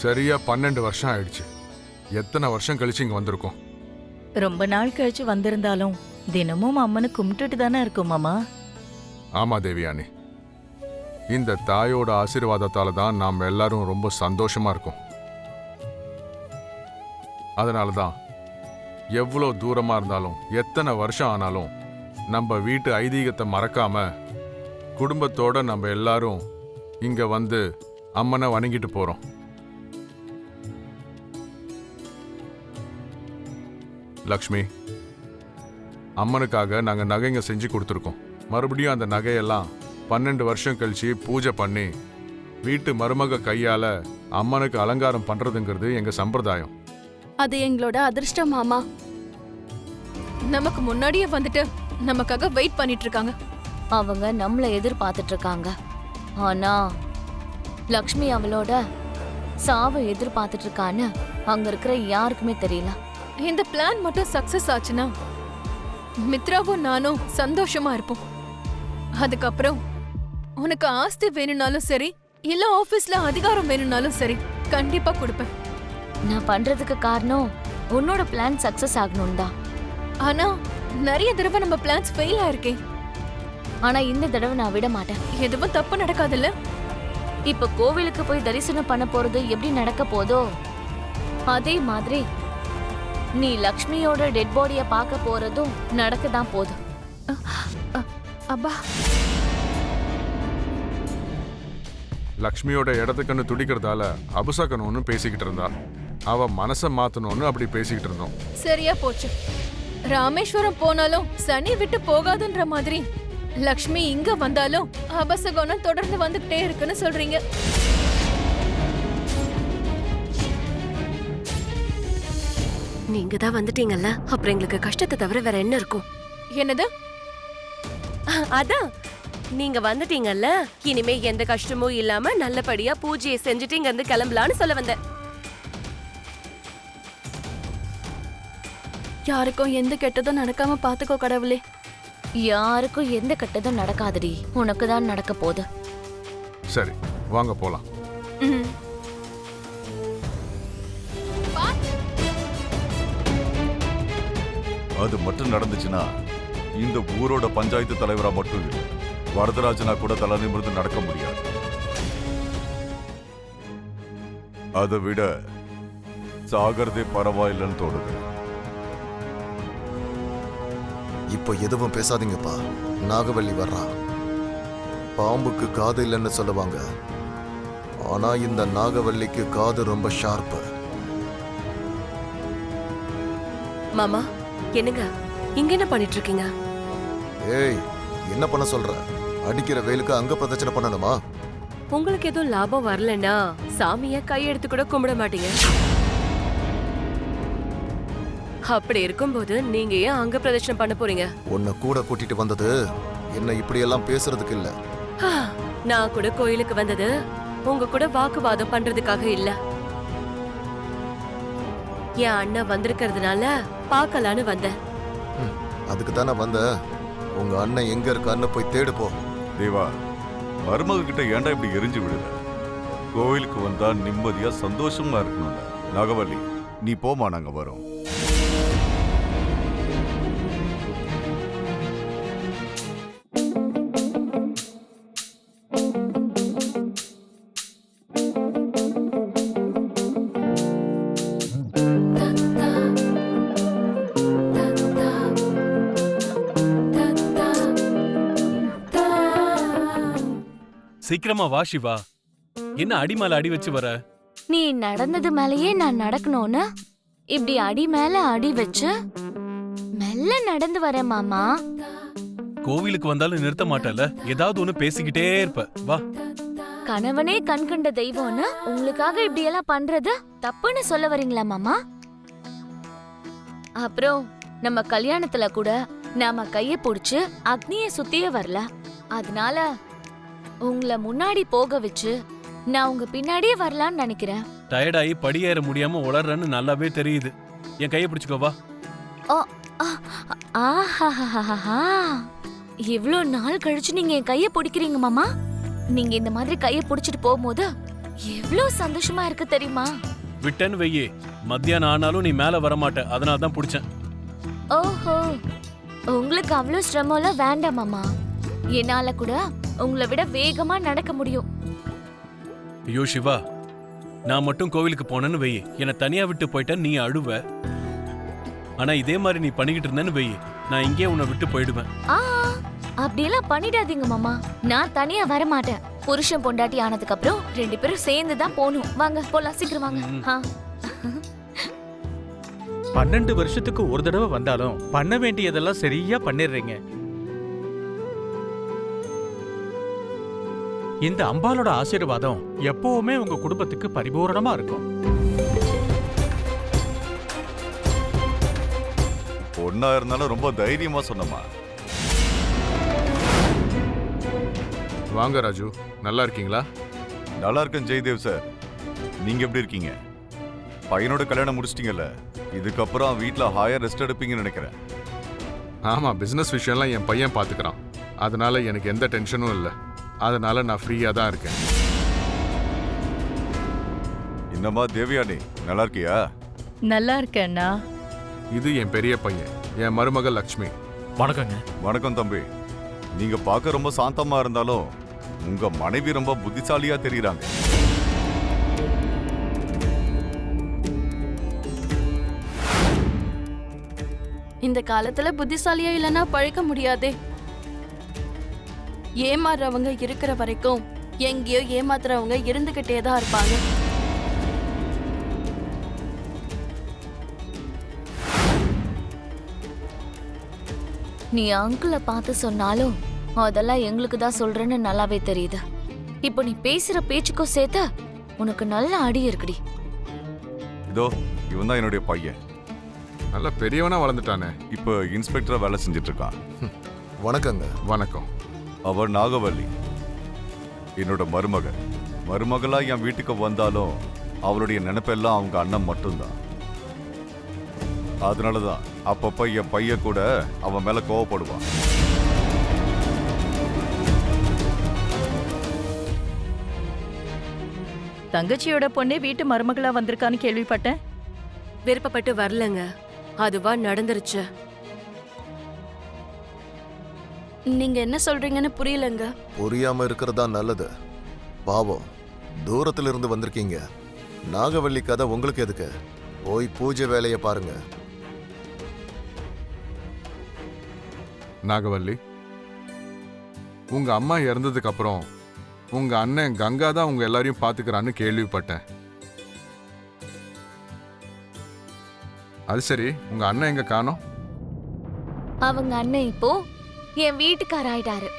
சரியா 12 வருஷம் ஆயிடுச்சு. எத்தனை வருஷம் கழிச்சு இங்க வந்திருக்கோம். ரொம்ப நாள் கழிச்சு வந்திருந்தாலும் தினமும் அம்மனை கும்பிட்டுட்டு தானே இருக்கும் மாமா. ஆமா தேவியானி, இந்த தாயோட ஆசீர்வாதத்தால தான் நாம் எல்லாரும் ரொம்ப சந்தோஷமா இருக்கோம். அதனால தான் எவ்வளோ தூரமா இருந்தாலும் எத்தனை வருஷம் ஆனாலும் நம்ம வீட்டு ஐதீகத்தை மறக்காம குடும்பத்தோட நம்ம எல்லாரும் இங்க வந்து அம்மனை வணங்கிட்டு போறோம். லக்ஷ்மி, அம்மனுக்காக நாங்க நகைங்க செஞ்சு கொடுத்துருக்கோம். மறுபடியும் அந்த நகையெல்லாம் 12 வருஷம் கழிச்சு பூஜை பண்ணி வீட்டு மருமக கையால அம்மனுக்கு அலங்காரம் பண்றதுங்கிறது எங்க சம்பிரதாயம். அது எங்களோட அதிர்ஷ்டம் மாமா. நமக்கு முன்னாடியே வந்துட்டு நமக்காக வெயிட் பண்ணிட்டு இருக்காங்க. அவங்க நம்மள எதிர்பார்த்துட்டு இருக்காங்க. ஆனா லக்ஷ்மி அவளோட சாவை எதிர்பார்த்துட்டு இருக்கான்னு அங்க இருக்கிற யாருக்குமே தெரியல. இந்த பிளான் மட்டும் சக்சஸ் ஆச்சுன்னா மித்ராவும் நானும் சந்தோஷமா இருப்போம். அதுக்கப்புறம் உனக்கு ஆஸ்தி வேணும்னாலும் சரி, இல்ல ஆபீஸ்ல அதிகாரம் வேணும்னாலும் சரி, கண்டிப்பா கொடுப்பேன். நான் பண்றதுக்கு காரணம் உன்னோட பிளான் சக்சஸ் ஆகணும் தான். ஆனா நிறைய தடவை நம்ம பிளான்ஸ் ஃபெயில் ஆயிருக்கே. ஆனா இந்த தடவை நான் விட மாட்டேன். எதுவும் தப்பு நடக்காதுல்ல? இப்ப கோவிலுக்கு போய் தரிசனம் பண்ண போறது எப்படி நடக்க போதோ அதே மாதிரி நீ லக்ஷ்மியோட டெட் பாடிய பார்க்க போறதும் நடக்கதான் போகுது. அப்பா, லக்ஷ்மியோட இடத்துக்குன்னு துடிக்கிறதால அபுசகனோன்னு பேசிக்கிட்டு இருந்தா. அவ மனசை மாத்தணும்னு அப்படி பேசிக்கிட்டு இருந்தோம். சரியா போச்சு. ராமேஸ்வரம் போனாலும் சனி விட்டு போகாதுன்ற மாதிரி லக்ஷ்மி இங்க வந்தாலும் அபசகனம் தொடர்ந்து வந்துகிட்டே இருக்குன்னு சொல்றீங்க. நீங்க தான் வந்துட்டீங்கல்ல, அப்புறம் எங்களுக்கு கஷ்டத்தை தவிர வேற என்ன இருக்கும்? என்னது? அதான் நீங்க வந்துட்டீங்கல்ல, இனிமே எந்த கஷ்டமும் இல்லாம நல்லபடியா பூஜையை செஞ்சுட்டு இங்க இருந்து கிளம்பலான்னு சொல்ல வந்தேன். யாருக்கும் எந்த கெட்டதும் நடக்காம பாத்துக்கோ கடவுளே. யாருக்கும் எந்த கெட்டதும் நடக்காதடி, உனக்கு தான் நடக்க போகுது. சரி, வாங்க போலாம். அது மட்டும் நடந்துச்சுன்னா இந்த ஊரோட பஞ்சாயத்து தலைவரா மட்டும் இல்லை, வரதராஜனா கூட தலை நிமிர்ந்து நடக்க முடியாது. அதை விட சாகரதே பரவாயில்லைன்னு தோணுது. இப்போ எதுவும் பேசாதீங்கப்பா. நாகவல்லி வர்றா. பாம்புக்கு காது இல்லைன்னு சொல்லுவாங்க, ஆனா இந்த நாகவல்லிக்கு காது ரொம்ப ஷார்ப்பு. மாமா, என்னங்க இங்க என்ன பண்ணிட்டு இருக்கீங்க? ஏய், என்ன பண்ண சொல்ற? அடிக்கிற வெயிலுக்கு அங்க பிரதட்சணை பண்ணணுமா? உங்களுக்கு எதுவும் லாபம் வரலன்னா சாமிய கையெடுத்து கூட கும்பிட மாட்டீங்க. அப்படி இருக்கும்போது நீங்க ஏன் அங்க பிரதட்சணை பண்ண போறீங்க? உன்னை கூட கூட்டிட்டு வந்தது என்ன இப்படி எல்லாம் பேசுறதுக்கு இல்ல. நான் கூட கோயிலுக்கு வந்தது உங்க கூட வாக்குவாதம் பண்றதுக்காக இல்ல. என் அண்ணன் வந்திருக்கிறதுனால பாக்கலான்னு வந்தேன். அதுக்கு தானே வந்த. உங்க அண்ணன் எங்க இருக்கான்னு போய் தேடு போ. தேவா, மருமக கிட்ட ஏன்டா இப்படி எரிஞ்சு விடுற? கோவிலுக்கு வந்தா நிம்மதியா சந்தோஷமா இருக்கணும்ல. நாகவல்லி, நீ போமா, நாங்க வரோம். சீக்கிரமா வா சிவா. என்ன அடி மேல அடி வச்சு வர? நீ நடந்தது மேலயே நான் நடக்கணும்னு இப்படி அடி மேல அடி வச்சு மெல்ல நடந்து வரேன் மாமா. கோவிலுக்கு வந்தாலும் நிறுத்த மாட்டல, ஏதாவது ஒண்ணு பேசிக்கிட்டே இருப்ப. வா. கணவனே கண்கண்ட தெய்வம்னு உங்களுக்காக இப்படி எல்லாம் பண்றது தப்புன்னு சொல்ல வரீங்களா மாமா? அப்புறம் நம்ம கல்யாணத்துல கூட நாம கைய புடிச்சு அக்னிய சுத்தியே வரல. அதனால உங்களை முன்னாடி போக வச்சு நான் உங்க பின்னாடியே வரலான்னு நினைக்கிறேன். டயர்டாயி படியேற முடியாம உளறன்னு நல்லாவே தெரியுது. என் கையை பிடிச்சுக்கோ, வா. ஆஹாஹாஹா, இவ்ளோ நாள் கழிச்சு நீங்க என் கைய பிடிக்கிறீங்க மாமா. நீங்க இந்த மாதிரி கைய பிடிச்சிட்டு போகும்போது எவ்ளோ சந்தோஷமா இருக்கு தெரியுமா? விட்டேன்னு வெய்யே, மத்தியானம் ஆனாலும் நீ மேல வரமாட்ட, அதனால தான் பிடிச்சேன். ஓஹோ, உங்களுக்கு அவ்வளோ சிரமம்லாம் வேண்டாம் மாமா. என்னால கூட உங்களை விட வேகமா நடக்க முடியும். ஐயோ சிவா, நான் மட்டும் கோவிலுக்கு போனேன்னு வெய்யே, என்னை தனியா விட்டு போயிட்டேன்னு நீ அழுவ. ஆனா இதே மாதிரி நீ பண்ணிக்கிட்டு இருந்தேன்னு வெய்யே, நான் இங்கே உன்னை விட்டு போயிடுவேன். ஆ, அப்படியெல்லாம் பண்ணிடாதீங்க மாமா. நான் தனியா வர மாட்டேன். புருஷன் பொண்டாட்டி ஆனதுக்கு அப்புறம் 2 பேரும் சேர்ந்து தான் போகணும். வாங்க போலாம், சீக்கிரம் வாங்க. ஆ. 12 வருஷத்துக்கு ஒரு தடவை வந்தாலும் பண்ண வேண்டியதெல்லாம் சரியா பண்ணிடுறீங்க. இந்த அம்பாலோட ஆசீர்வாதம் எப்பவுமே உங்க குடும்பத்துக்கு பரிபூரணமா இருக்கும். பொண்ணா இருந்தாலும் ரொம்ப தைரியமா சொன்னமா. வாங்க ராஜு, நல்லா இருக்கீங்களா? நல்லா இருக்கேன் ஜெயதேவ் சார். நீங்க எப்படி இருக்கீங்க? பையனோட கல்யாணம் முடிச்சிட்டீங்கல்ல, இதுக்கப்புறம் வீட்ல ஹாயர் ரெஸ்ட் எடுப்பீங்கன்னு நினைக்கிறேன். ஆமா, பிசினஸ் விஷயம்லாம் என் பையன் பாத்துக்கிறான். அதனால எனக்கு எந்த டென்ஷனும் இல்லை. அதனால நான் ஃப்ரீயா தான் இருக்கேன். என்னம்மா தேவயானி, நல்லா இருக்கியா? நல்லா இருக்கேன்னா. இது என் பெரிய பையன், என் மருமகள் லக்ஷ்மி. வணக்கங்க. வணக்கம் தம்பி. நீங்க பார்க்க ரொம்ப சாந்தமா இருந்தாலும் உங்க மனைவி ரொம்ப புத்திசாலியா தெரியுறாங்க. இந்த காலத்துல புத்திசாலியா இல்லனா பழைக்க முடியாதே. ஏமாறுறவங்க இருக்கிற வரைக்கும் எங்கேயோ ஏமாத்துறவங்க இருந்துகிட்டே தான் இருப்பாங்க. நீ அங்கிளை பார்த்து சொன்னாலும் அதெல்லாம் எங்களுக்கு தான் சொல்றேன்னு நல்லாவே தெரியுது. இப்போ நீ பேசுற பேச்சுக்கும் சேர்த்து உனக்கு நல்ல அடி இருக்குடி. இதோ இவன் தான் என்னுடைய பையன். நல்ல பெரியவனா வளர்ந்துட்டானே. இப்போ இன்ஸ்பெக்டரா வேலை செஞ்சுட்டு இருக்கான். வணக்கங்க. வணக்கம். அவர் நாகவல்லி, என்னோட மருமகள். மருமகளா என் வீட்டுக்கு வந்தாலும் அவளுடைய நினைப்பெல்லாம் அவங்க அண்ணன் மட்டும்தான். அதனாலதான் அப்பப்ப என் பையன் கூட அவன் மேல கோவப்படுவான். தங்கச்சியோட பொண்ணே வீட்டு மருமகளா வந்திருக்கான்னு கேள்விப்பட்டேன். விருப்பப்பட்டு வரலங்க, அதுவா நடந்துருச்சு. நீங்க என்ன சொல்றீங்கன்னு புரியலங்க. புரியாம இருக்கிறதா நல்லது. பாவம், தூரத்துல இருந்து வந்திருக்கீங்க. நாகவல்லி கதை உங்களுக்கு எதுக்கு? போய் பூஜை வேலையை பாருங்க. நாகவல்லி, உங்க அம்மா இறந்ததுக்கு அப்புறம் உங்க அண்ணன் கங்கா தான் உங்க எல்லாரையும் பாத்துக்கிறான்னு கேள்விப்பட்டேன். அது சரி, உங்க அண்ணன் எங்க காணோம்? அவங்க அண்ணன் இப்போ என் வீட்டுக்கார ஆயிட்டாரு.